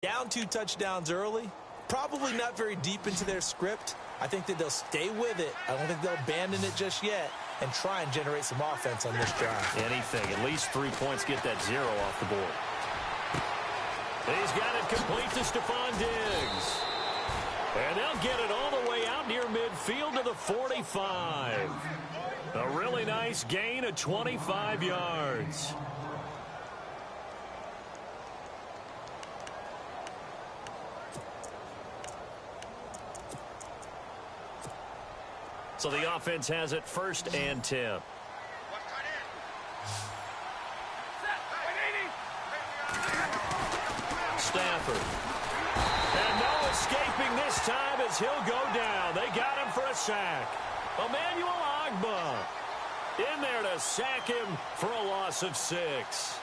Down 2 touchdowns early, probably not very deep into their script. I think that they'll stay with it. I don't think they'll abandon it just yet and try and generate some offense on this drive. Anything. At least 3 points, get that 0 off the board. He's got it complete to Stephon Diggs. And they'll get it all the way out near midfield to the 45. A really nice gain of 25 yards. So the offense has it 1st and 10. Stafford. And no escaping this time as he'll go down. They got him for a sack. Emmanuel Ogbah in there to sack him for a loss of 6.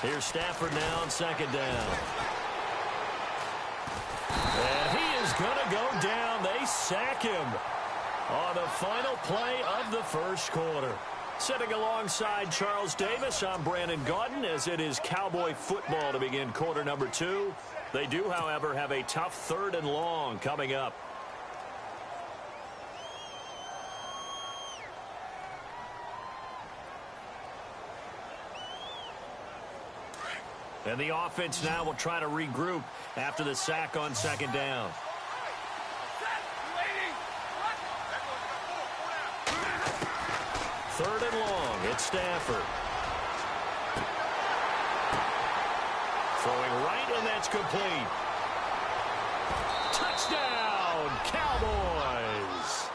Here's Stafford now on 2nd down. And he is going to go down. They sack him on the final play of the 1st quarter. Sitting alongside Charles Davis, I'm Brandon Gaudin as it is Cowboy football to begin quarter number 2. They do, however, have a tough 3rd and long coming up. And the offense now will try to regroup after the sack on 2nd down. Third and long, it's Stafford. Throwing right, and that's complete. Touchdown, Cowboys!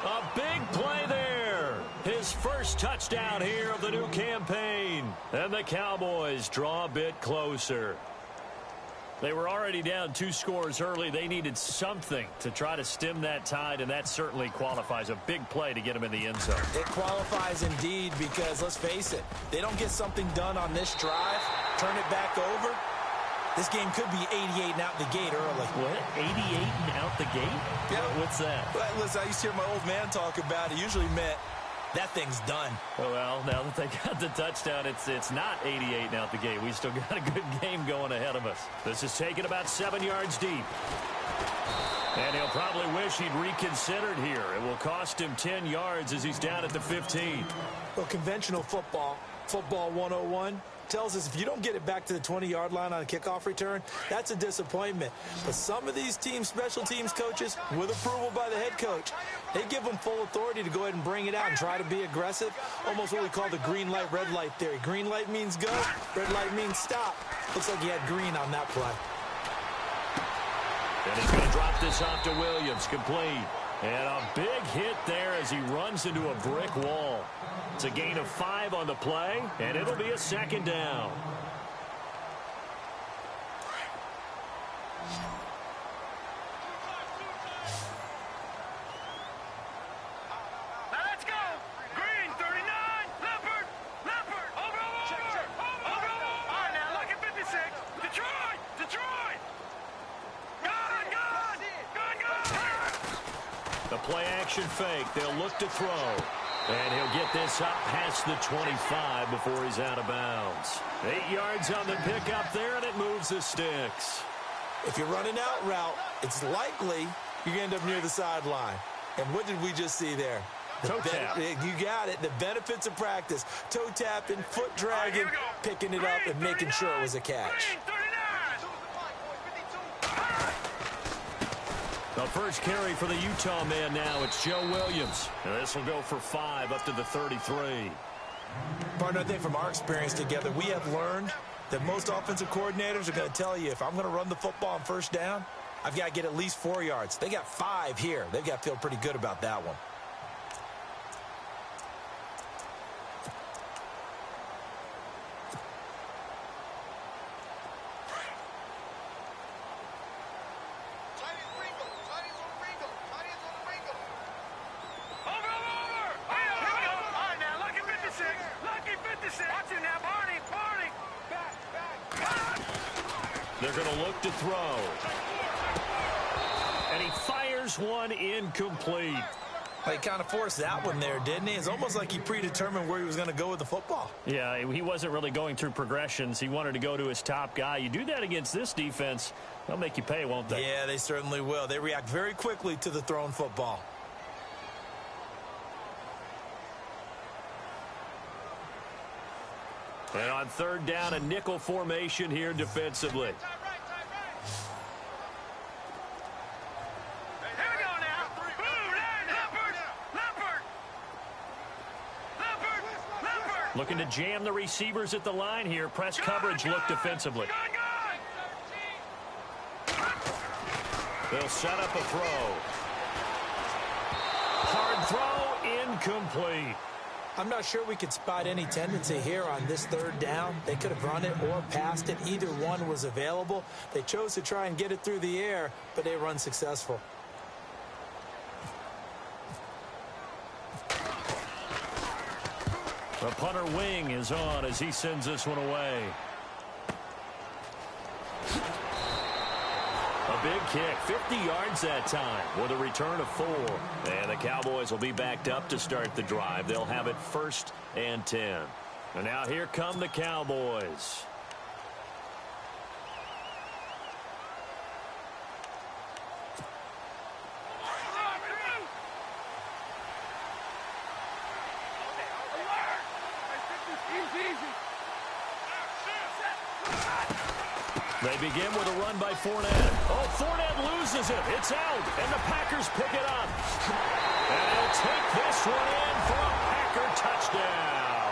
A big play there. His first touchdown here of the new campaign. And the Cowboys draw a bit closer. They were already down 2 scores early. They needed something to try to stem that tide, and that certainly qualifies. A big play to get them in the end zone. It qualifies indeed because, let's face it, they don't get something done on this drive, turn it back over, this game could be 88 and out the gate early. What? 88 and out the gate? Yeah. What's that? Well, listen, I used to hear my old man talk about it. Usually meant that thing's done. Well, now that they got the touchdown, it's not 88 and out the gate. We still got a good game going ahead of us. This is taken about 7 yards deep. And he'll probably wish he'd reconsidered here. It will cost him 10 yards as he's down at the 15. Well, conventional football 101, tells us if you don't get it back to the 20-yard line on a kickoff return, that's a disappointment. But some of these team special teams coaches, with approval by the head coach, they give them full authority to go ahead and bring it out and try to be aggressive, almost what we call the green light, red light theory. Green light means go, red light means stop. Looks like he had green on that play. And he's going to drop this off to Williams, complete. And a big hit there as he runs into a brick wall. It's a gain of 5 on the play, and it'll be a 2nd down. Let's go! Green, 39, Leopard, over. All right, now look at 56. Detroit! Gone! The play action fake. They'll look to throw. And he'll get this up past the 25 before he's out of bounds. 8 yards on the pickup there, and it moves the sticks. If you're running out route, it's likely you're going to end up near the sideline. And what did we just see there? Toe tap. You got it. The benefits of practice. Toe tapping, foot dragging, picking it up, and making sure it was a catch. The first carry for the Utah man now, it's Joe Williams. And this will go for 5 up to the 33. Partner, I think from our experience together, we have learned that most offensive coordinators are going to tell you, if I'm going to run the football on first down, I've got to get at least 4 yards. They got 5 here. They've got to feel pretty good about that one. They're going to look to throw. And he fires one incomplete. He kind of forced that one there, didn't he? It's almost like he predetermined where he was going to go with the football. Yeah, he wasn't really going through progressions. He wanted to go to his top guy. You do that against this defense, they'll make you pay, won't they? Yeah, they certainly will. They react very quickly to the thrown football. And on third down, a nickel formation here defensively. Looking to jam the receivers at the line here. Press coverage look defensively. They'll set up a throw. Hard throw, incomplete. I'm not sure we could spot any tendency here on this third down. They could have run it or passed it. Either one was available. They chose to try and get it through the air, but they were unsuccessful. The punter wing is on as he sends this one away. A big kick, 50 yards that time with a return of 4. And the Cowboys will be backed up to start the drive. They'll have it 1st and 10. And now here come the Cowboys. They begin with a run by Fournette. Oh, Fournette loses it. It's out, and the Packers pick it up. And they'll take this one in for a Packer touchdown.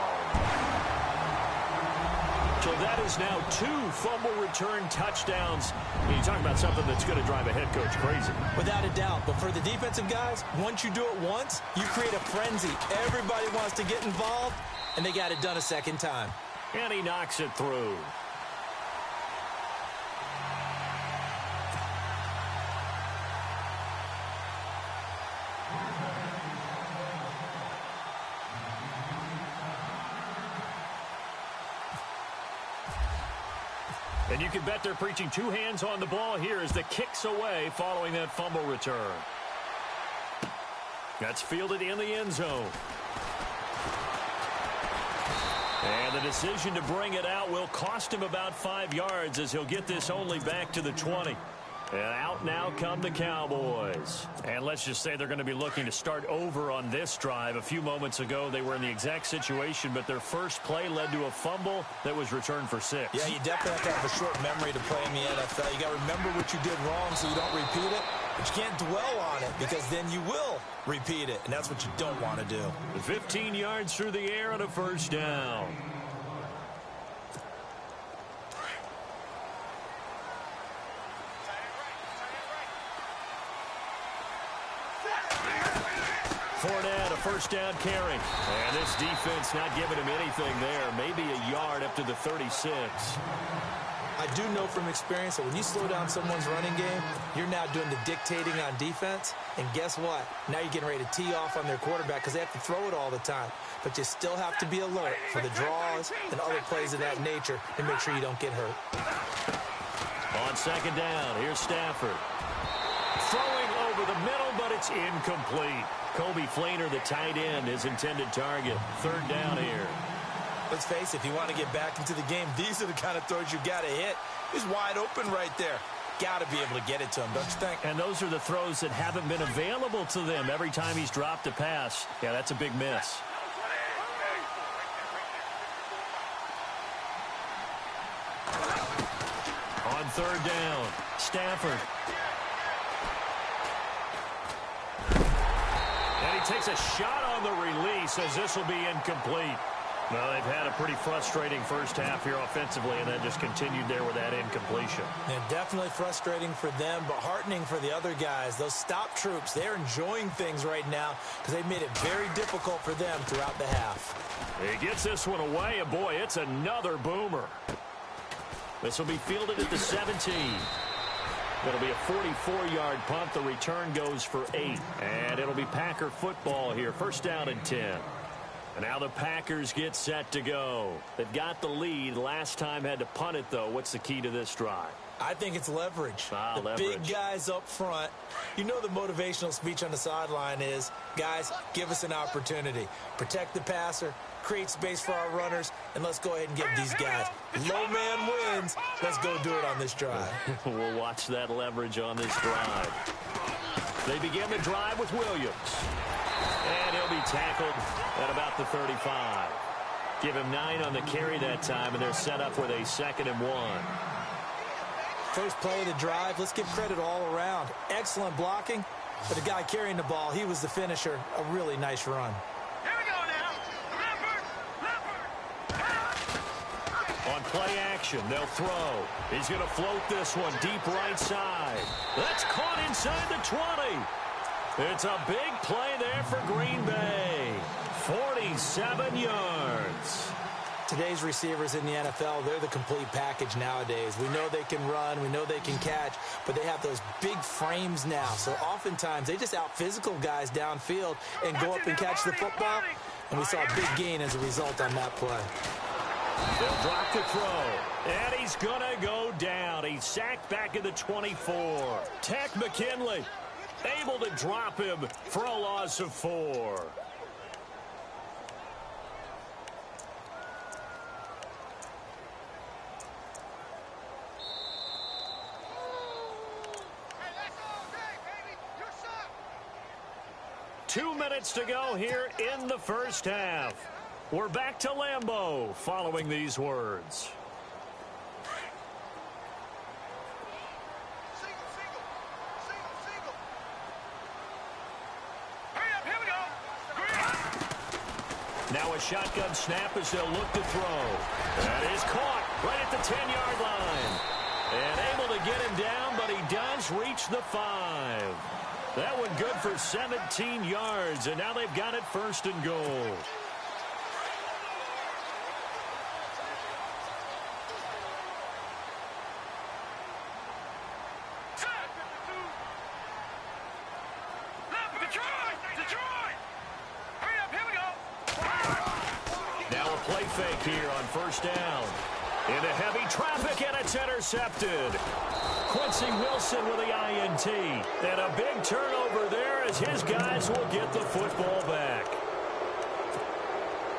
So that is now 2 fumble return touchdowns. You talk about something that's going to drive a head coach crazy. Without a doubt. But for the defensive guys, once you do it once, you create a frenzy. Everybody wants to get involved, and they got it done a second time. And he knocks it through. And you can bet they're preaching 2 hands on the ball here as the kick's away following that fumble return. That's fielded in the end zone. And the decision to bring it out will cost him about 5 yards as he'll get this only back to the 20. And out now come the Cowboys. And let's just say they're going to be looking to start over on this drive. A few moments ago, they were in the exact situation, but their first play led to a fumble that was returned for 6. Yeah, you definitely have to have a short memory to play in the NFL. You got to remember what you did wrong so you don't repeat it. But you can't dwell on it because then you will repeat it, and that's what you don't want to do. 15 yards through the air on a 1st down. Fournette, a 1st down carry. And this defense not giving him anything there. Maybe a yard up to the 36. I do know from experience that when you slow down someone's running game, you're now doing the dictating on defense. And guess what? Now you're getting ready to tee off on their quarterback because they have to throw it all the time. But you still have to be alert for the draws and other plays of that nature and make sure you don't get hurt. On 2nd down, here's Stafford. Throwing over the middle, but it's incomplete. Kobe Flainer, the tight end, his intended target. 3rd down here. Let's face it, if you want to get back into the game, these are the kind of throws you got to hit. He's wide open right there. Got to be able to get it to him, don't you think? And those are the throws that haven't been available to them every time he's dropped a pass. Yeah, that's a big miss. On 3rd down, Stafford. And he takes a shot on the release as this will be incomplete. Well, they've had a pretty frustrating first half here offensively, and then just continued there with that incompletion. And definitely frustrating for them, but heartening for the other guys. Those stop troops, they're enjoying things right now because they've made it very difficult for them throughout the half. He gets this one away, and boy, it's another boomer. This will be fielded at the 17. It'll be a 44-yard punt. The return goes for 8. And it'll be Packer football here. 1st down and 10. Now the Packers get set to go. They've got the lead. Last time had to punt it, though. What's the key to this drive? I think it's leverage. The leverage. Big guys up front. You know the motivational speech on the sideline is, guys, give us an opportunity. Protect the passer, create space for our runners, and let's go ahead and get these guys. Low man wins. Let's go do it on this drive. We'll watch that leverage on this drive. They begin the drive with Williams. And he'll be tackled at about the 35. Give him 9 on the carry that time, and they're set up with a 2nd and 1. First play of the drive, let's give credit all around. Excellent blocking, but the guy carrying the ball, he was the finisher. A really nice run. Here we go now. Leopard. On play action, they'll throw. He's going to float this one deep right side. That's caught inside the 20. It's a big play there for Green Bay. 47 yards. Today's receivers in the NFL, they're the complete package nowadays. We know they can run, we know they can catch, but they have those big frames now. So oftentimes they just out-physical guys downfield and go up and catch the football. And we saw a big gain as a result on that play. They'll drop the throw. And he's going to go down. He's sacked back at the 24. Tech McKinley able to drop him for a loss of 4. Hey, that's all day, baby. You're shot. 2 minutes to go here in the first half. We're back to Lambeau following these words. Single. Hurry up, here we go. Green. Now a shotgun snap as they'll look to throw. That is caught right at the 10-yard line. And able to get him down, but he does reach the 5. That one good for 17 yards, and now they've got it 1st and goal. Detroit. Hurry up, here we go. Now a play fake here on 1st down. Into heavy traffic, and it's intercepted. Quincy Wilson with the INT. And a big turnover there as his guys will get the football back.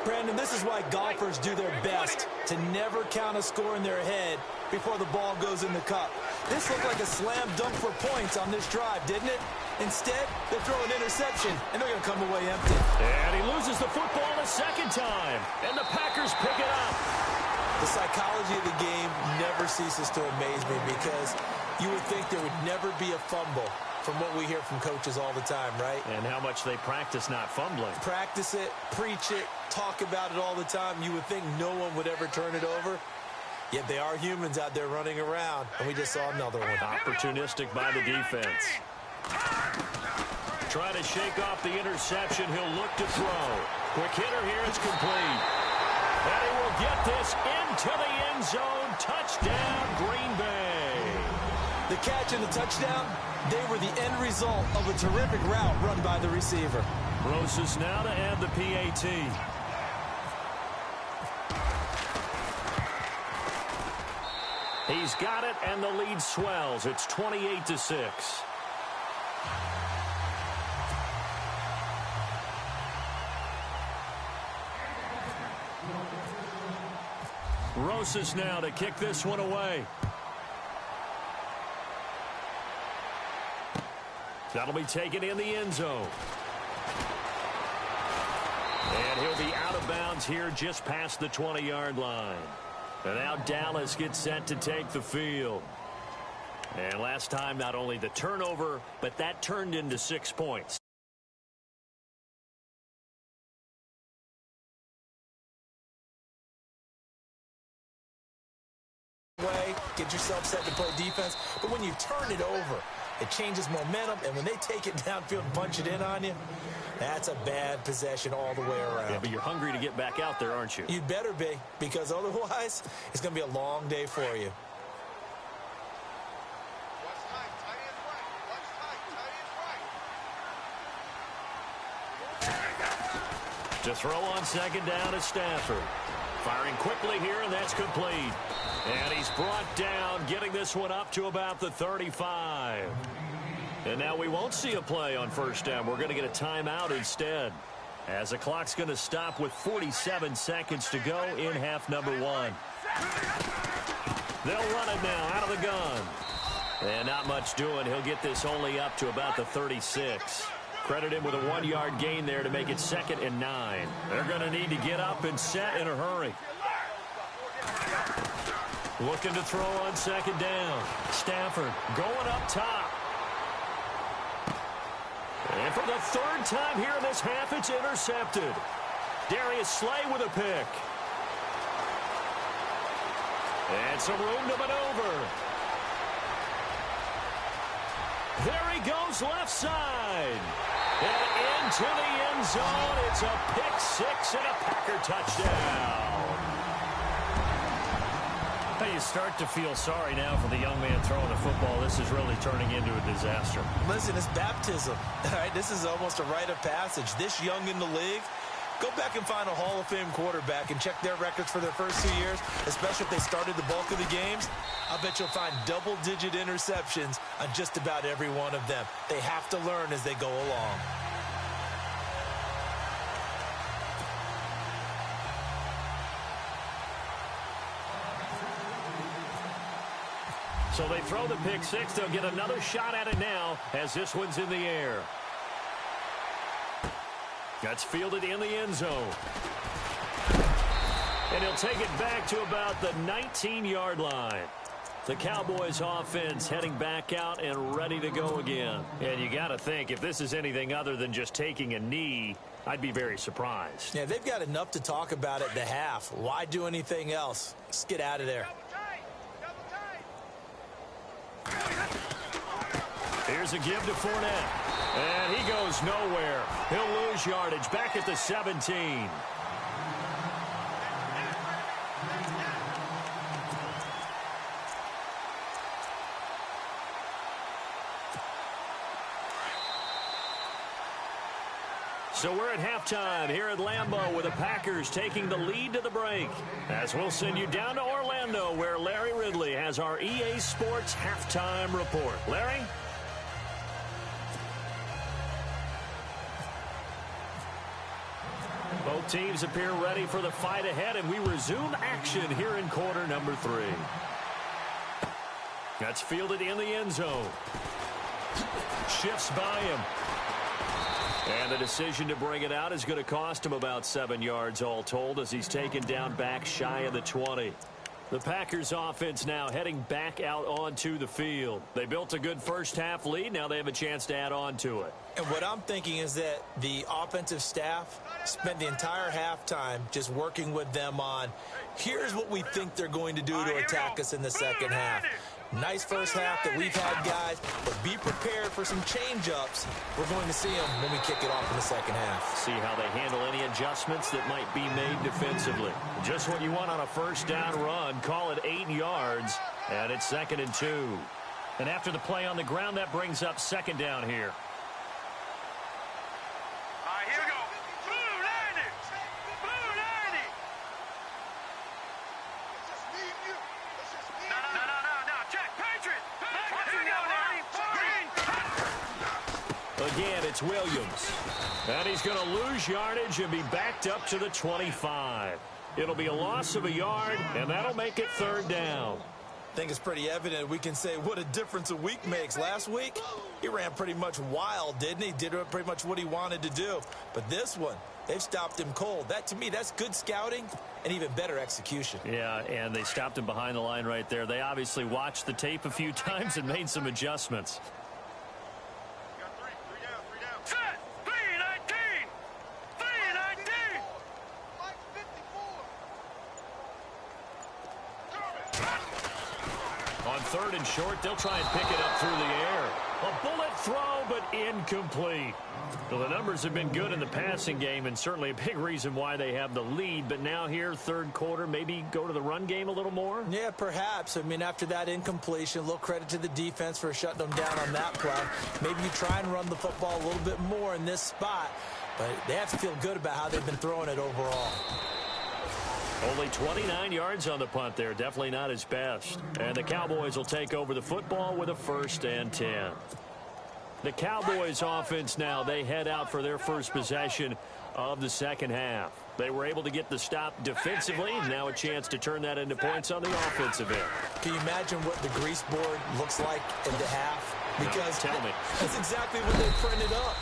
Brandon, this is why golfers do their best to never count a score in their head before the ball goes in the cup. This looked like a slam dunk for points on this drive, didn't it? Instead, they throw an interception, and they're going to come away empty. And he loses the football a 2nd time, and the Packers pick it up. The psychology of the game never ceases to amaze me because you would think there would never be a fumble from what we hear from coaches all the time, right? And how much they practice not fumbling. Practice it, preach it, talk about it all the time. You would think no one would ever turn it over. Yet they are humans out there running around, and we just saw another one. Opportunistic by the defense. Trying to shake off the interception. He'll look to throw. Quick hitter here. It's complete. And he will get this into the end zone. Touchdown, Green Bay. The catch and the touchdown, they were the end result of a terrific route run by the receiver. Rosas now to add the PAT. He's got it, and the lead swells. It's 28-6. Rosas now to kick this one away. That'll be taken in the end zone. And he'll be out of bounds here just past the 20-yard line. And now Dallas gets set to take the field. And last time, not only the turnover, but that turned into 6 points. Get yourself set to play defense. But when you turn it over, it changes momentum. And when they take it downfield and punch it in on you, that's a bad possession all the way around. Yeah, but you're hungry to get back out there, aren't you? You'd better be, because otherwise, it's going to be a long day for you. Watch tight, tight end right. Watch tight, tight end right. To throw on second down is Stafford. Firing quickly here, and that's complete. And he's brought down, getting this one up to about the 35. And now we won't see a play on first down. We're going to get a timeout instead, as the clock's going to stop with 47 seconds to go in half number one. They'll run it now out of the gun. And not much doing. He'll get this only up to about the 36. Credit him with a 1-yard gain there to make it 2nd and 9. They're going to need to get up and set in a hurry. Looking to throw on second down. Stafford going up top. And for the 3rd time here in this half, it's intercepted. Darius Slay with a pick. And some room to maneuver. There he goes left side. And into the end zone. It's a pick 6 and a Packer touchdown. You start to feel sorry now for the young man throwing the football. This is really turning into a disaster. Listen, it's baptism. All right, this is almost a rite of passage. This young in the league, go back and find a Hall of Fame quarterback and check their records for their first 2 years, especially if they started the bulk of the games. I bet you'll find double-digit interceptions on just about every one of them. They have to learn as they go along. So they throw the pick 6. They'll get another shot at it now as this one's in the air. That's fielded in the end zone. And he'll take it back to about the 19-yard line. The Cowboys offense heading back out and ready to go again. And you got to think, if this is anything other than just taking a knee, I'd be very surprised. Yeah, they've got enough to talk about at the half. Why do anything else? Just get out of there. Here's a give to Fournette. And he goes nowhere. He'll lose yardage back at the 17. So we're at halftime here at Lambeau with the Packers taking the lead to the break. As we'll send you down to Orlando where Larry Ridley has our EA Sports halftime report. Larry? Both teams appear ready for the fight ahead, and we resume action here in quarter number 3. That's fielded in the end zone. Shifts by him. And the decision to bring it out is going to cost him about 7 yards all told as he's taken down back shy of the 20. The Packers offense now heading back out onto the field. They built a good first half lead. Now they have a chance to add on to it. And what I'm thinking is that the offensive staff spent the entire halftime just working with them on, here's what we think they're going to do to attack us in the second half. Nice first half that we've had, guys, but be prepared for some change-ups. We're going to see them when we kick it off in the second half. See how they handle any adjustments that might be made defensively. Just what you want on a first down run. Call it 8 yards, and it's 2nd and 2. And after the play on the ground, that brings up second down here. All right, here we go. Blue 90. Blue 90. No. Check. Patriot. Here we go, Green. Again, it's Williams. And he's going to lose yardage and be backed up to the 25. It'll be a loss of a yard, and that'll make it 3rd down. I think it's pretty evident we can say what a difference a week makes. Last week, he ran pretty much wild, didn't he? Did pretty much what he wanted to do. But this one, they've stopped him cold. That, to me, that's good scouting and even better execution. Yeah, and they stopped him behind the line right there. They obviously watched the tape a few times and made some adjustments. Set. 319. 319. On 3rd and short, they'll try and pick it up through the air. A bullet throw, but incomplete. Well, the numbers have been good in the passing game, and certainly a big reason why they have the lead. But now here, 3rd quarter, maybe go to the run game a little more? Yeah, perhaps. I mean, after that incompletion, a little credit to the defense for shutting them down on that play. Maybe you try and run the football a little bit more in this spot. but they have to feel good about how they've been throwing it overall. Only 29 yards on the punt there. Definitely not his best. And the Cowboys will take over the football with a 1st and 10. The Cowboys offense now, they head out for their first possession of the second half. They were able to get the stop defensively. Now a chance to turn that into points on the offensive end. Can you imagine what the grease board looks like in the half? Because tell me. That's exactly what they printed up.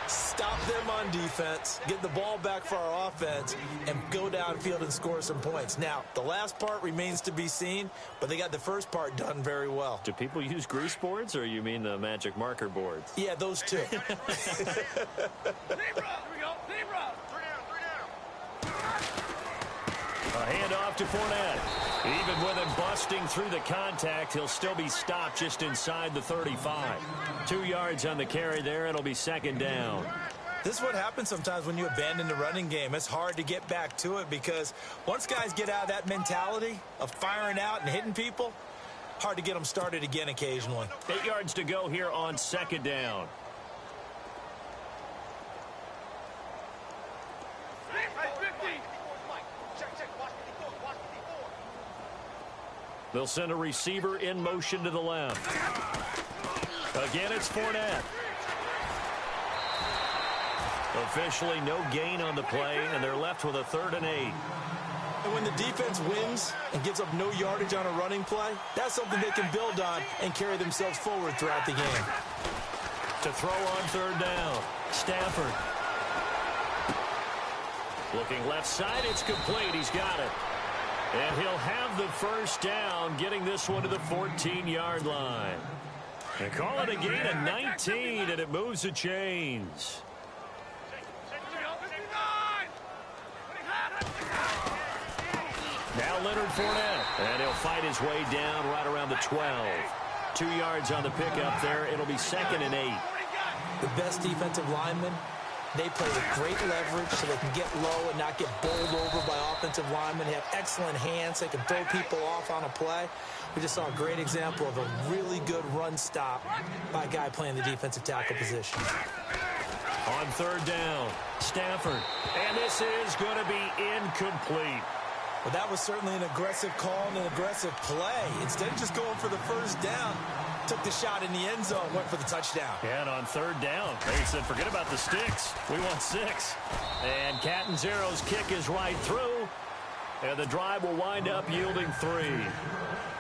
Stop them on defense, get the ball back for our offense, and go downfield and score some points. Now, the last part remains to be seen, but they got the first part done very well. Do people use grease boards, or you mean the magic marker boards? Yeah, those two. A handoff to Fournette. Even with him busting through the contact, he'll still be stopped just inside the 35. 2 yards on the carry there. It'll be 2nd down. This is what happens sometimes when you abandon the running game. It's hard to get back to it because once guys get out of that mentality of firing out and hitting people, hard to get them started again occasionally. 8 yards to go here on 2nd down. They'll send a receiver in motion to the left. Again, it's Fournette. Officially no gain on the play, and they're left with a 3rd and 8. And when the defense wins and gives up no yardage on a running play, that's something they can build on and carry themselves forward throughout the game. To throw on 3rd down, Stafford. Looking left side, it's complete. He's got it. And he'll have the 1st down, getting this one to the 14-yard line. They call it a gain of 19, and it moves the chains. Now Leonard Fournette, and he'll fight his way down right around the 12. 2 yards on the pickup there. It'll be 2nd and 8. The best defensive linemen, they play with great leverage so they can get low and not get bowled over by offensive linemen. They have excellent hands. They can throw people off on a play. We just saw a great example of a really good run stop by a guy playing the defensive tackle position. On 3rd down, Stafford. And this is going to be incomplete. Well, that was certainly an aggressive call and an aggressive play. Instead of just going for the 1st down, took the shot in the end zone, went for the touchdown. And on 3rd down, they said, forget about the sticks. We want 6. And Catanzaro's kick is right through. And the drive will wind up yielding 3.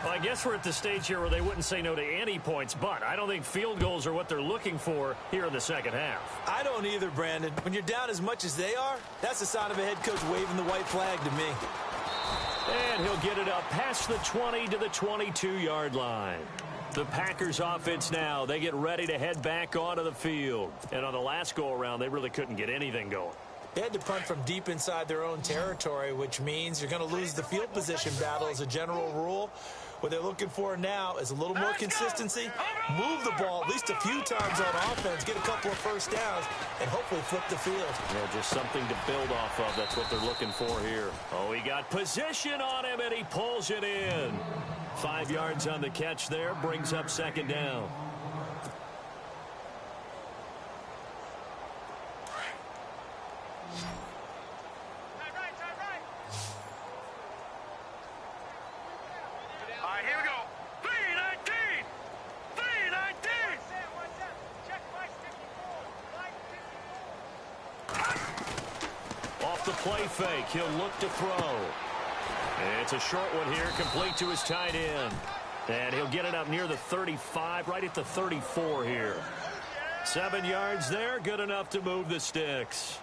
Well, I guess we're at the stage here where they wouldn't say no to any points, but I don't think field goals are what they're looking for here in the second half. I don't either, Brandon. When you're down as much as they are, that's the sign of a head coach waving the white flag to me. And he'll get it up past the 20 to the 22-yard line. The Packers offense now, they get ready to head back onto the field. And on the last go-around, they really couldn't get anything going. They had to punt from deep inside their own territory, which means you're going to lose the field position battle as a general rule. What they're looking for now is a little more consistency, move the ball at least a few times on offense, get a couple of 1st downs, and hopefully flip the field. Yeah, just something to build off of. That's what they're looking for here. Oh, he got position on him, and he pulls it in. 5 yards on the catch there, brings up 2nd down. Play fake. He'll look to throw. It's a short one here, complete to his tight end. And he'll get it up near the 35, right at the 34 here. 7 yards there, good enough to move the sticks.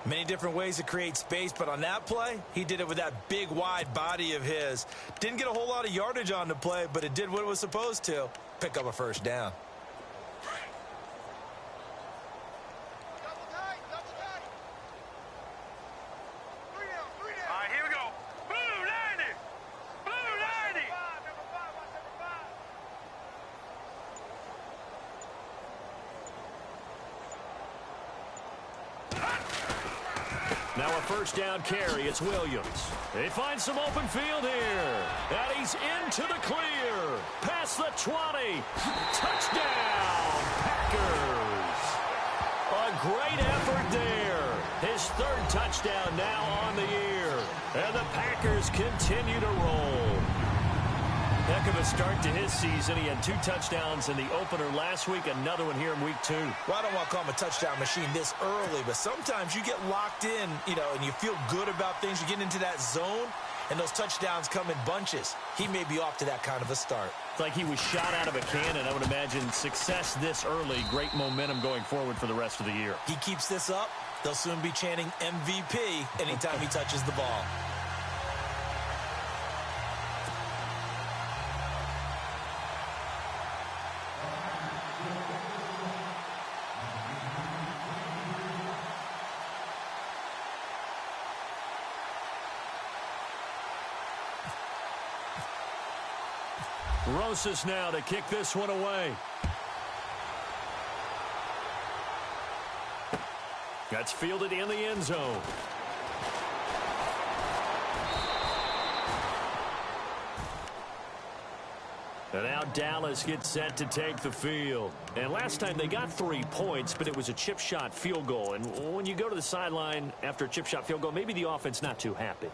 Many different ways to create space, but on that play, he did it with that big, wide body of his. Didn't get a whole lot of yardage on the play, but it did what it was supposed to. Pick up a 1st down. Now a 1st down carry. It's Williams. They find some open field here. And he's into the clear. Past the 20. Touchdown, Packers. A great effort there. His third touchdown now on the year. And the Packers continue to roll. Heck of a start to his season. He had 2 touchdowns in the opener last week, another one here in week 2. Well, I don't want to call him a touchdown machine this early, but sometimes you get locked in, and you feel good about things. You get into that zone, and those touchdowns come in bunches. He may be off to that kind of a start. It's like he was shot out of a cannon. I would imagine success this early, great momentum going forward for the rest of the year. He keeps this up, they'll soon be chanting MVP anytime he touches the ball. Rosas now to kick this one away. That's fielded in the end zone. And now Dallas gets set to take the field. And last time they got 3 points, but it was a chip shot field goal. And when you go to the sideline after a chip shot field goal, maybe the offense not too happy.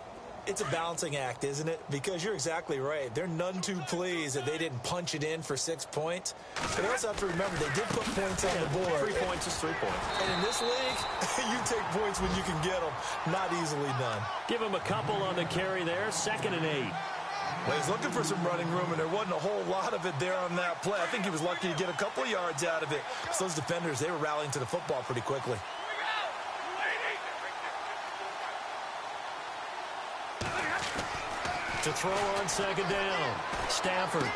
It's a balancing act, isn't it? Because you're exactly right. They're none too pleased that they didn't punch it in for 6 points. But you also have to remember they did put points on the board. 3 points is 3 points. And in this league, you take points when you can get them. Not easily done. Give him a couple on the carry there. 2nd and 8. Well, he's looking for some running room, and there wasn't a whole lot of it there on that play. I think he was lucky to get a couple of yards out of it. So those defenders, they were rallying to the football pretty quickly. To throw on 2nd down. Stafford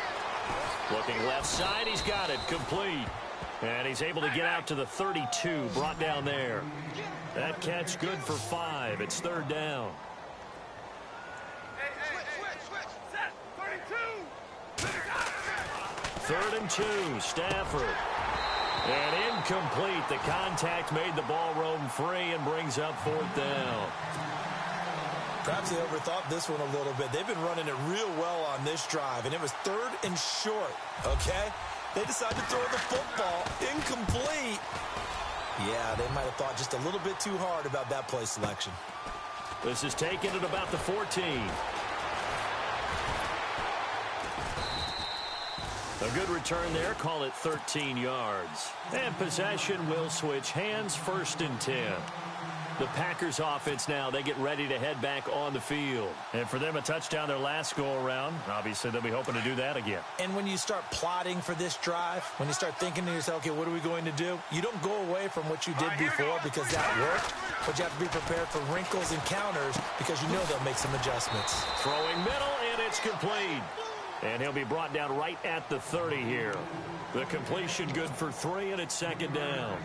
looking left side. He's got it complete. And he's able to get out to the 32. Brought down there. That catch good for 5. It's 3rd down. Third and 2. Stafford. And incomplete. The contact made the ball roam free and brings up 4th down. Perhaps they overthought this one a little bit. They've been running it real well on this drive, and it was 3rd and short, okay? They decided to throw the football incomplete. Yeah, they might have thought just a little bit too hard about that play selection. This is taken at about the 14. A good return there. Call it 13 yards. And possession will switch hands. 1st and 10. The Packers offense now, they get ready to head back on the field. And for them, a touchdown their last go-around. Obviously, they'll be hoping to do that again. And when you start plotting for this drive, when you start thinking to yourself, okay, what are we going to do? You don't go away from what you did before because that worked, but you have to be prepared for wrinkles and counters because you know they'll make some adjustments. Throwing middle, and it's complete. And he'll be brought down right at the 30 here. The completion good for 3, and it's 2nd down.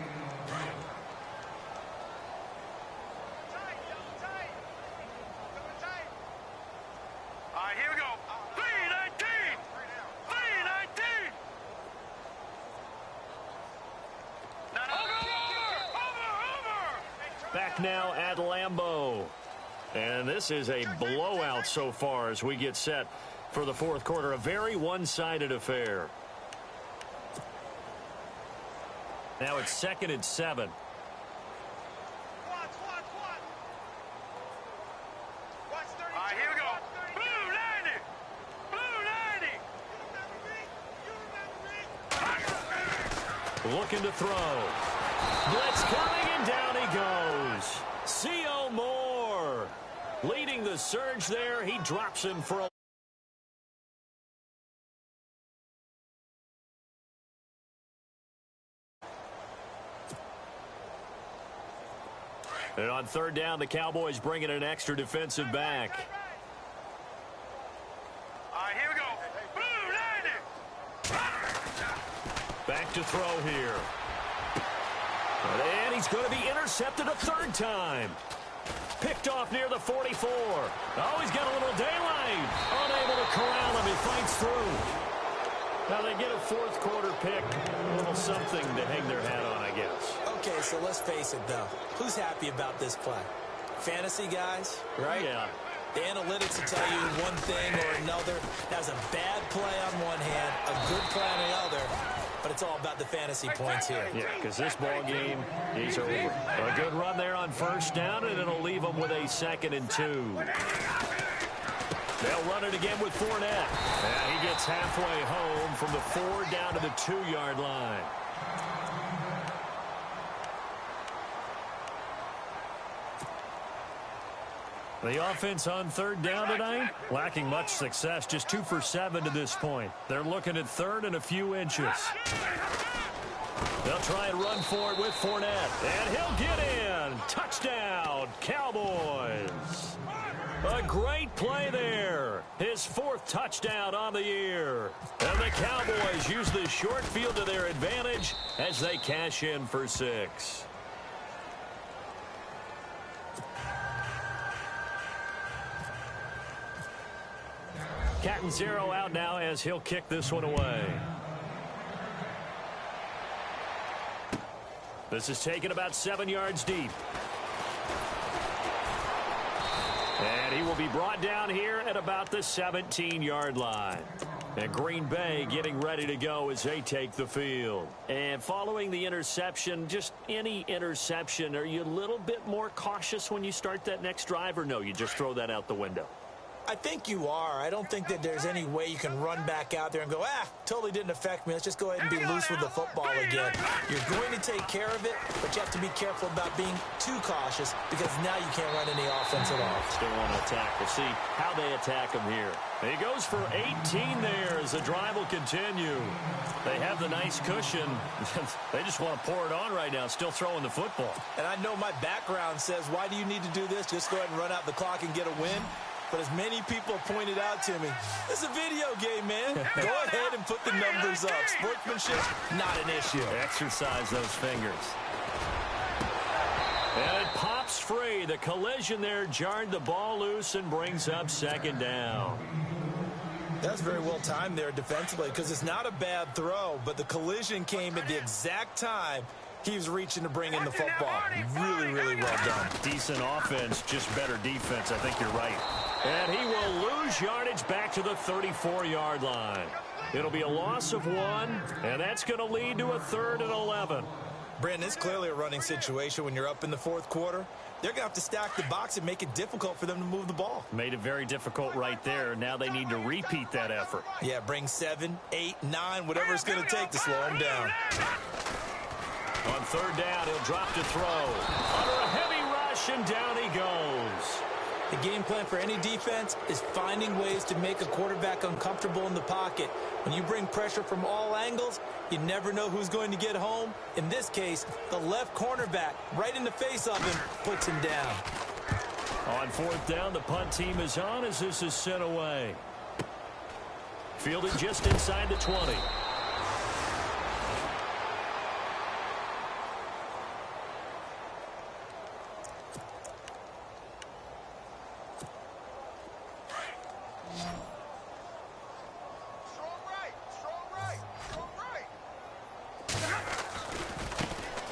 Back now at Lambeau. And this is a blowout so far as we get set for the 4th quarter. A very one-sided affair. Now it's 2nd and 7. Here we go. Blue 90. Looking to throw. Blitz coming, and down he goes. C.O. Moore leading the surge there. He drops him for a... And on 3rd down, the Cowboys bring in an extra defensive back. Here we go. Blue 90. Back to throw here. And he's going to be intercepted a 3rd time. Picked off near the 44. Oh, he's got a little daylight. Unable to corral him. He fights through. Now they get a 4th quarter pick. A little something to hang their hat on, I guess. Okay, so let's face it, though. Who's happy about this play? Fantasy guys, right? Yeah. The analytics will tell you one thing or another. That was a bad play on one hand, a good play on the other. but it's all about the fantasy points here. Yeah, because this ball game is over. A good run there on first down, and it'll leave them with a 2nd and 2. They'll run it again with Fournette. And he gets halfway home from the 4 down to the 2-yard line. The offense on 3rd down tonight, lacking much success, just 2 for 7 to this point. They're looking at 3rd and a few inches. They'll try and run for it with Fournette, and he'll get in. Touchdown, Cowboys. A great play there. His 4th touchdown on the year. And the Cowboys use the short field to their advantage as they cash in for 6. Catanzaro out now as he'll kick this one away. This is taken about 7 yards deep. And he will be brought down here at about the 17-yard line. And Green Bay getting ready to go as they take the field. And following the interception, just any interception, are you a little bit more cautious when you start that next drive, or no, you just throw that out the window? I think you are. I don't think that there's any way you can run back out there and go, totally didn't affect me. Let's just go ahead and be loose with the football again. You're going to take care of it, but you have to be careful about being too cautious because now you can't run any offense at all. Still want to attack. We'll see how they attack him here. He goes for 18 there as the drive will continue. They have the nice cushion. They just want to pour it on right now, still throwing the football. And I know my background says, why do you need to do this? Just go ahead and run out the clock and get a win. But as many people have pointed out to me, it's a video game, man. Go ahead and put the numbers up. Sportsmanship, not an issue. Exercise those fingers. And it pops free. The collision there jarred the ball loose and brings up 2nd down. That's very well timed there defensively because it's not a bad throw, but the collision came at the exact time he was reaching to bring in the football. Really, really well done. Decent offense, just better defense. I think you're right. And he will lose yardage back to the 34-yard line. It'll be a loss of 1, and that's going to lead to a 3rd and 11. Brandon, it's clearly a running situation when you're up in the 4th quarter. They're going to have to stack the box and make it difficult for them to move the ball. Made it very difficult right there. Now they need to repeat that effort. Yeah, bring 7, 8, 9, whatever it's going to take to slow them down. On 3rd down, he'll drop to throw. Under a heavy rush, and down he goes. The game plan for any defense is finding ways to make a quarterback uncomfortable in the pocket. When you bring pressure from all angles, you never know who's going to get home. In this case, the left cornerback, right in the face of him, puts him down. On 4th down, the punt team is on as this is sent away. Fielded just inside the 20.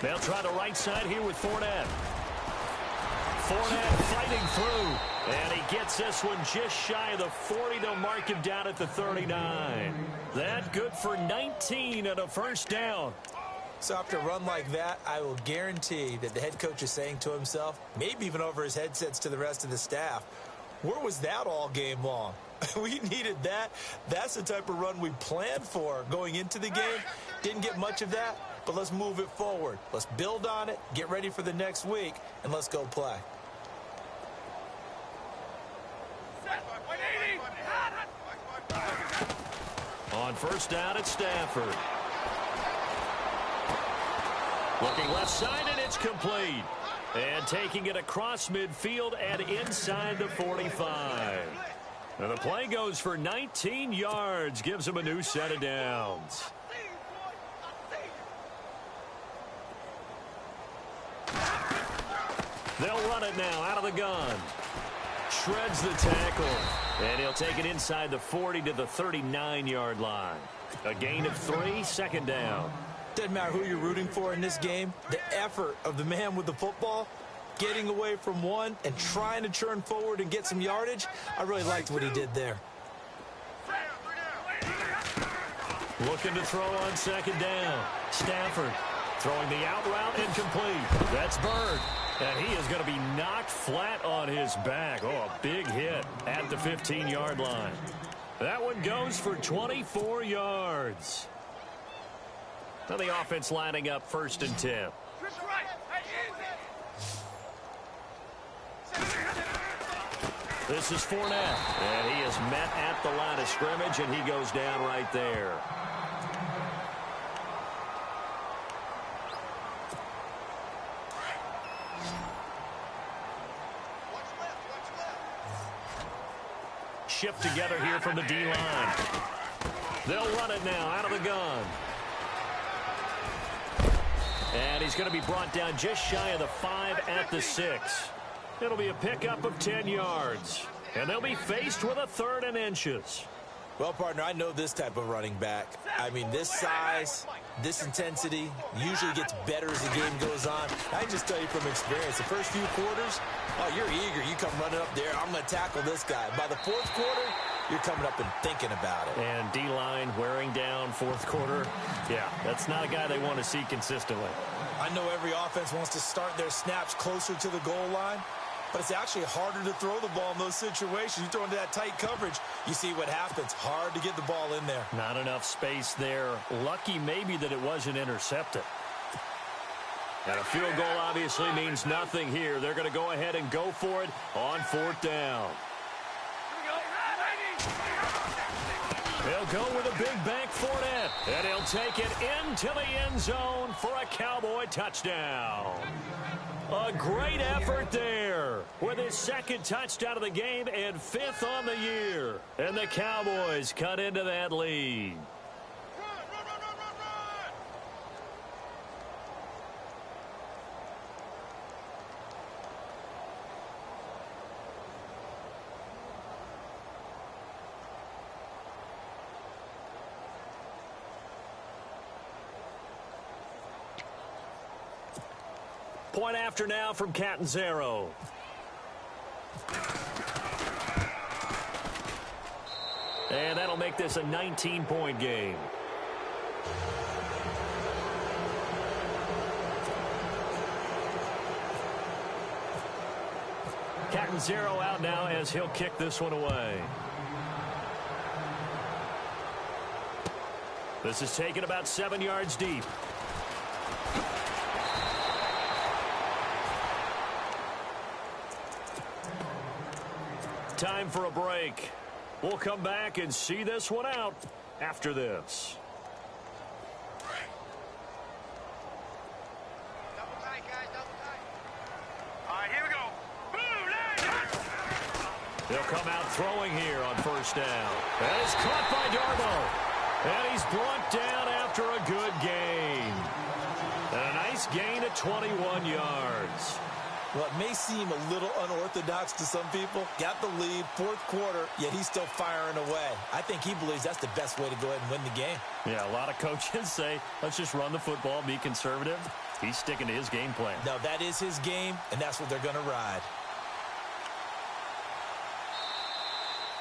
They'll try the right side here with Fournette. Fournette fighting through. And he gets this one just shy of the 40. They'll mark him down at the 39. That good for 19 and a 1st down. So after a run like that, I will guarantee that the head coach is saying to himself, maybe even over his headsets to the rest of the staff, where was that all game long? We needed that. That's the type of run we planned for going into the game. Didn't get much of that, but let's move it forward. Let's build on it, get ready for the next week, and let's go play. On 1st down at Stafford. Looking left side, and it's complete. And taking it across midfield and inside the 45. And the play goes for 19 yards, gives him a new set of downs. They'll run it now out of the gun. Shreds the tackle. And he'll take it inside the 40 to the 39-yard line. A gain of 3, 2nd down. Doesn't matter who you're rooting for in this game. The effort of the man with the football, getting away from one and trying to churn forward and get some yardage, I really liked what he did there. Looking to throw on second down. Stafford throwing the out route incomplete. That's Bird. And he is going to be knocked flat on his back. Oh, a big hit at the 15-yard line. That one goes for 24 yards. Now the offense lining up 1st and 10. This is Fournette. And he is met at the line of scrimmage, and he goes down right there. Shift together here from the D-line. They'll run it now out of the gun. And he's going to be brought down just shy of the 5 at the 6. It'll be a pickup of 10 yards. And they'll be faced with a 3rd and inches. Well, partner, I know this type of running back. I mean, this size, this intensity usually gets better as the game goes on. I can just tell you from experience, the first few quarters, oh, you're eager. You come running up there, I'm going to tackle this guy. By the 4th quarter, you're coming up and thinking about it. And D-line wearing down 4th quarter. Yeah, that's not a guy they want to see consistently. I know every offense wants to start their snaps closer to the goal line, but it's actually harder to throw the ball in those situations. You throw into that tight coverage, you see what happens. Hard to get the ball in there. Not enough space there. Lucky maybe that it wasn't intercepted. And a field goal obviously means nothing here. They're going to go ahead and go for it on 4th down. They'll go with a big bank Fournette, and he'll take it into the end zone for a Cowboy touchdown. A great effort there with his 2nd touchdown of the game and 5th on the year. And the Cowboys cut into that lead. Point after now from Catanzaro. And that'll make this a 19-point game. Catanzaro out now as he'll kick this one away. This is taken about 7 yards deep. Time for a break. We'll come back and see this one out after this. Double tight, guys, double tight. All right, here we go. Boom, They'll come out throwing here on 1st down. That is caught by Darbo. And he's brought down after a good gain. And a nice gain at 21 yards. Well, it may seem a little unorthodox to some people. Got the lead, 4th quarter, yet he's still firing away. I think he believes that's the best way to go ahead and win the game. Yeah, a lot of coaches say, let's just run the football, be conservative. He's sticking to his game plan. No, that is his game, and that's what they're going to ride.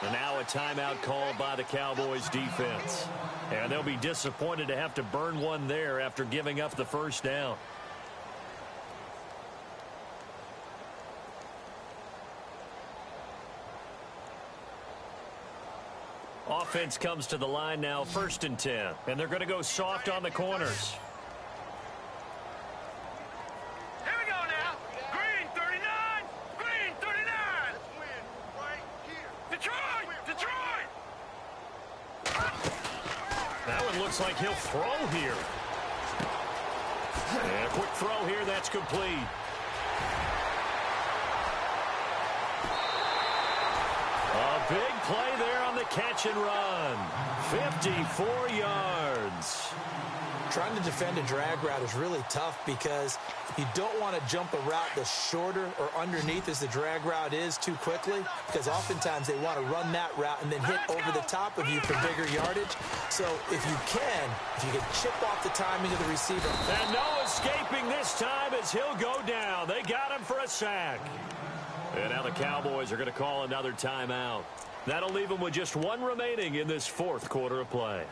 And now a timeout called by the Cowboys defense. And they'll be disappointed to have to burn one there after giving up the 1st down. Offense comes to the line now, 1st and 10. And they're going to go soft on the corners. Here we go now. Green 39. Green 39. Let's win right here. Detroit. Detroit. That one looks like he'll throw here. And a quick throw here, that's complete. A big play there on the catch and run. 54 yards. Trying to defend a drag route is really tough because you don't want to jump a route that's shorter or underneath as the drag route is too quickly, because oftentimes they want to run that route and then hit over the top of you for bigger yardage. So if you can chip off the timing of the receiver. And no escaping this time as he'll go down. They got him for a sack. And now the Cowboys are going to call another timeout. That'll leave them with just one remaining in this 4th quarter of play.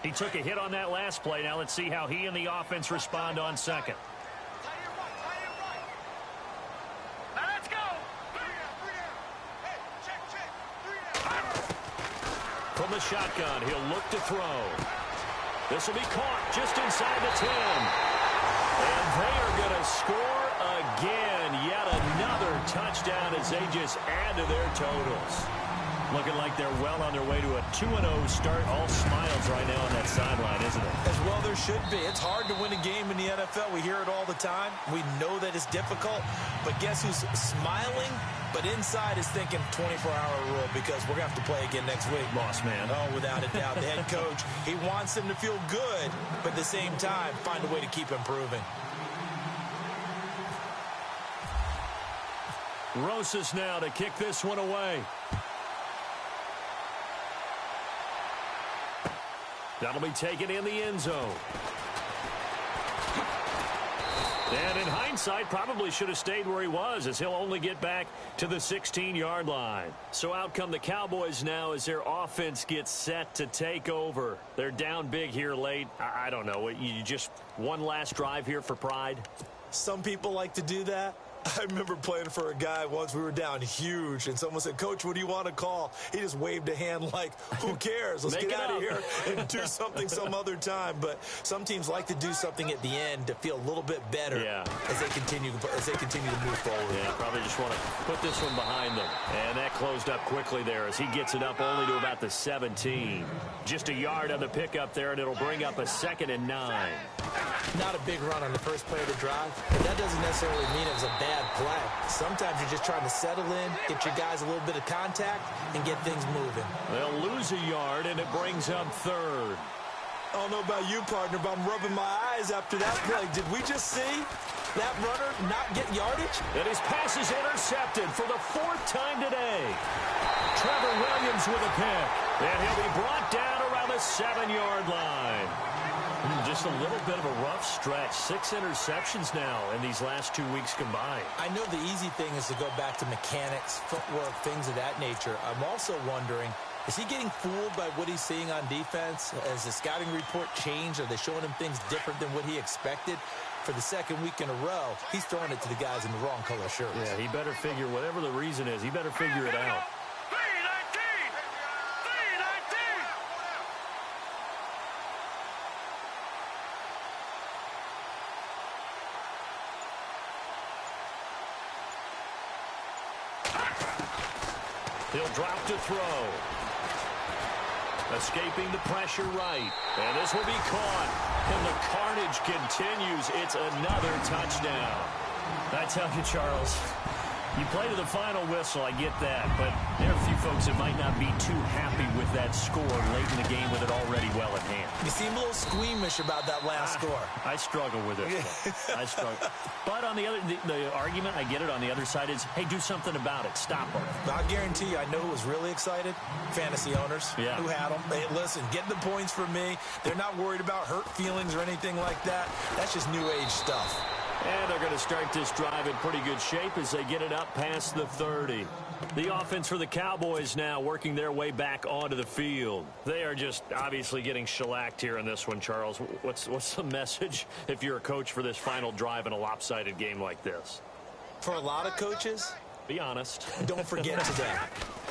He took a hit on that last play. Now let's see how he and the offense respond on second. Now let's go. From the shotgun, he'll look to throw. This will be caught just inside the 10. And they are going to score again. Yet another touchdown as they just add to their totals. Looking like they're well on their way to a 2-0 start. All smiles right now on that sideline, isn't it? As well there should be. It's hard to win a game in the NFL. We hear it all the time. We know that it's difficult. But guess who's smiling? But inside is thinking 24-hour rule because we're going to have to play again next week. Boss man. Oh, without a doubt. The head coach, he wants them to feel good, but at the same time, find a way to keep improving. Rosas now to kick this one away. That'll be taken in the end zone. And in hindsight, probably should have stayed where he was, as he'll only get back to the 16-yard line. So out come the Cowboys now as their offense gets set to take over. They're down big here late. I don't know. You just one last drive here for pride? Some people like to do that. I remember playing for a guy once. We were down huge, and someone said, "Coach, what do you want to call?" He just waved a hand like, who cares? Let's get out of here and do something some other time. But some teams like to do something at the end to feel a little bit better as they continue to move forward. Yeah, probably just want to put this one behind them. And that closed up quickly there as he gets it up only to about the 17. Just a yard on the pickup there, and it'll bring up a 2nd and 9. Not a big run on the first play of the drive, but that doesn't necessarily mean it was a bad play. Sometimes you're just trying to settle in, get your guys a little bit of contact, and get things moving. They'll lose a yard, and it brings up 3rd. I don't know about you, partner, but I'm rubbing my eyes after that play. Did we just see that runner not get yardage? And his pass is intercepted for the 4th time today. Trevor Williams with a pick. And he'll be brought down around the 7-yard line. Just a little bit of a rough stretch. 6 interceptions now in these last 2 weeks combined. I know the easy thing is to go back to mechanics, footwork, things of that nature. I'm also wondering, is he getting fooled by what he's seeing on defense? Has the scouting report changed? Are they showing him things different than what he expected? For the 2nd week in a row, he's throwing it to the guys in the wrong color shirts. Yeah, he better figure, whatever the reason is, he better figure it out. He'll drop to throw. Escaping the pressure right. And this will be caught. And the carnage continues. It's another touchdown. I tell you, Charles, you play to the final whistle, I get that. But there are a few folks that might not be too happy with that score late in the game with it already well in hand. You seem a little squeamish about that last score. I struggle with it. I struggle. But on the other, the argument, I get it, on the other side is, hey, do something about it. Stop them. I guarantee you, I know who was really excited. Fantasy owners who had them. Hey, listen, get the points for me. They're not worried about hurt feelings or anything like that. That's just new age stuff. And they're going to start this drive in pretty good shape as they get it up past the 30. The offense for the Cowboys now working their way back onto the field. They are just obviously getting shellacked here in this one, Charles. What's the message if you're a coach for this final drive in a lopsided game like this? For a lot of coaches, be honest. Don't forget today.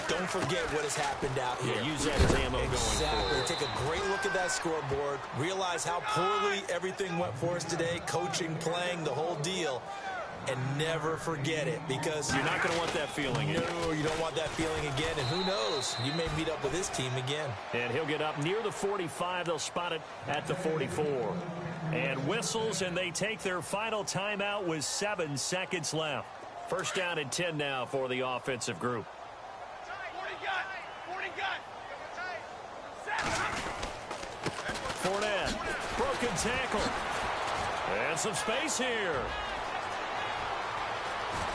Don't forget what has happened out here. Yeah, use that as ammo going forward. Take a great look at that scoreboard. Realize how poorly everything went for us today. Coaching, playing, the whole deal. And never forget it, because you're not going to want that feeling again. No, you don't want that feeling again. And who knows? You may meet up with this team again. And he'll get up near the 45. They'll spot it at the 44. And whistles, and they take their final timeout with 7 seconds left. 1st down and 10 now for the offensive group. 40 gun. Fournette, broken tackle. And some space here.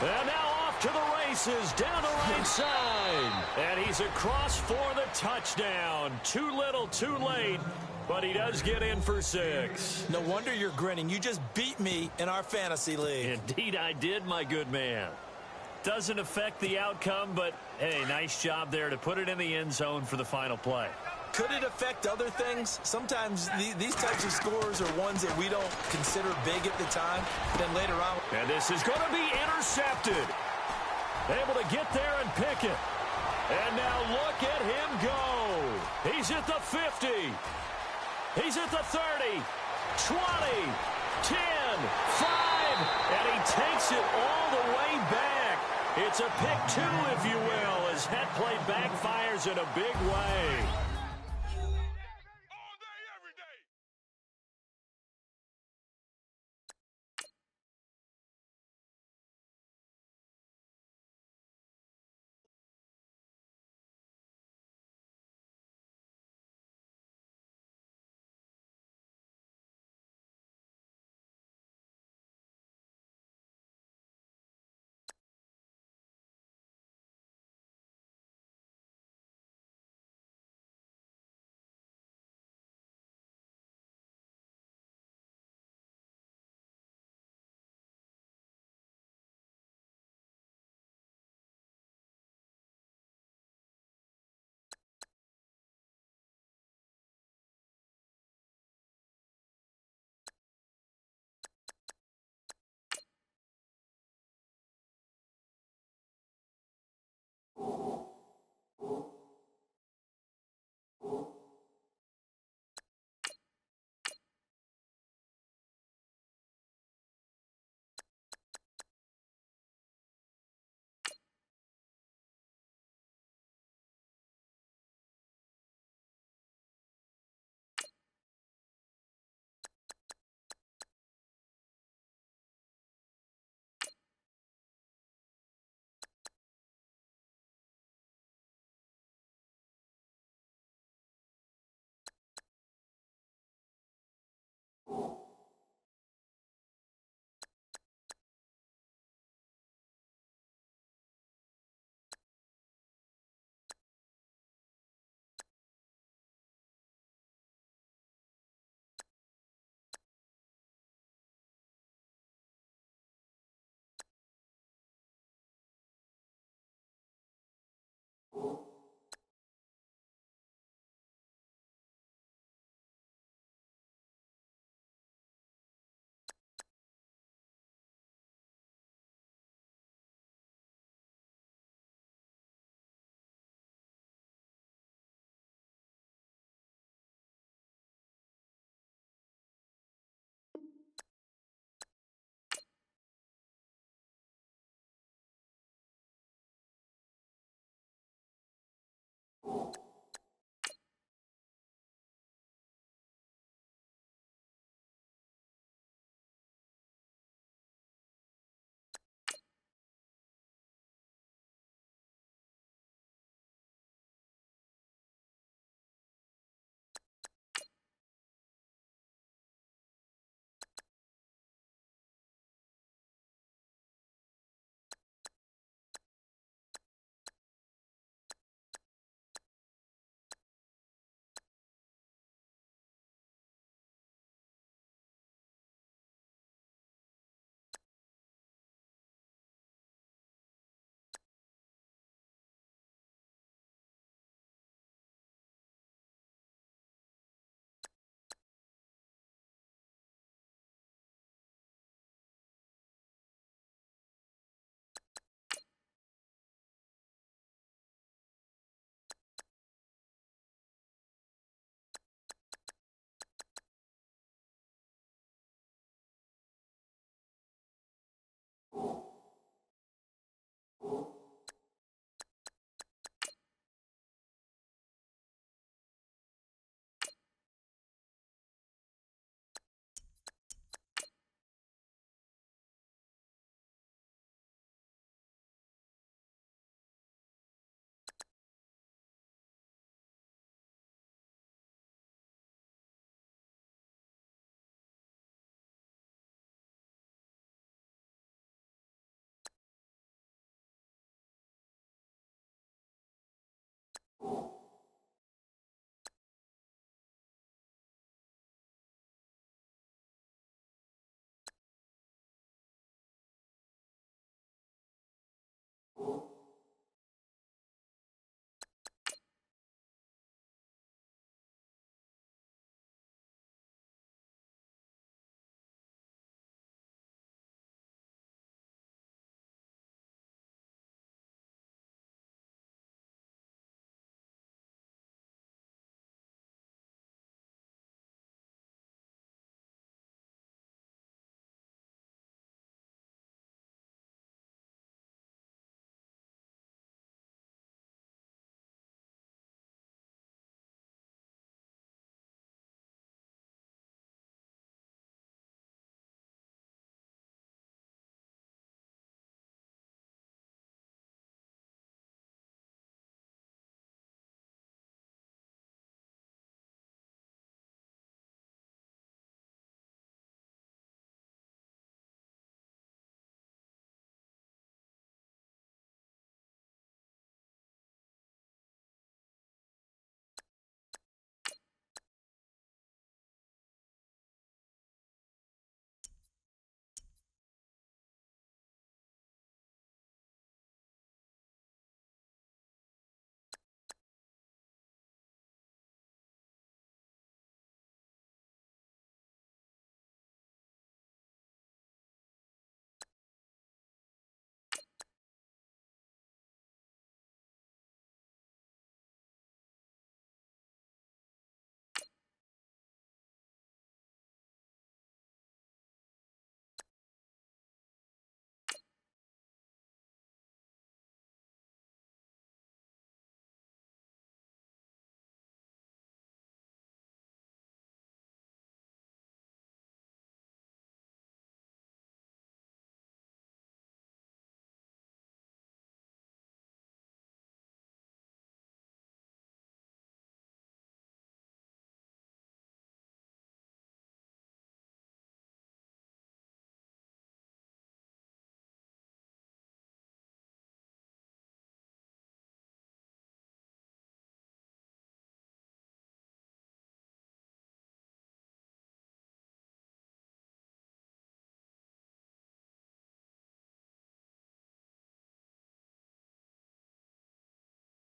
And now off to the races, down the right side. And he's across for the touchdown. Too little, too late. But he does get in for 6. No wonder you're grinning. You just beat me in our fantasy league. Indeed I did, my good man. Doesn't affect the outcome, but, hey, nice job there to put it in the end zone for the final play. Could it affect other things? Sometimes these types of scores are ones that we don't consider big at the time. Then later on. And this is going to be intercepted. Able to get there and pick it. And now look at him go. He's at the 50. He's at the 30, 20, 10, 5, and he takes it all the way back. It's a pick 2, if you will, as that play backfires in a big way.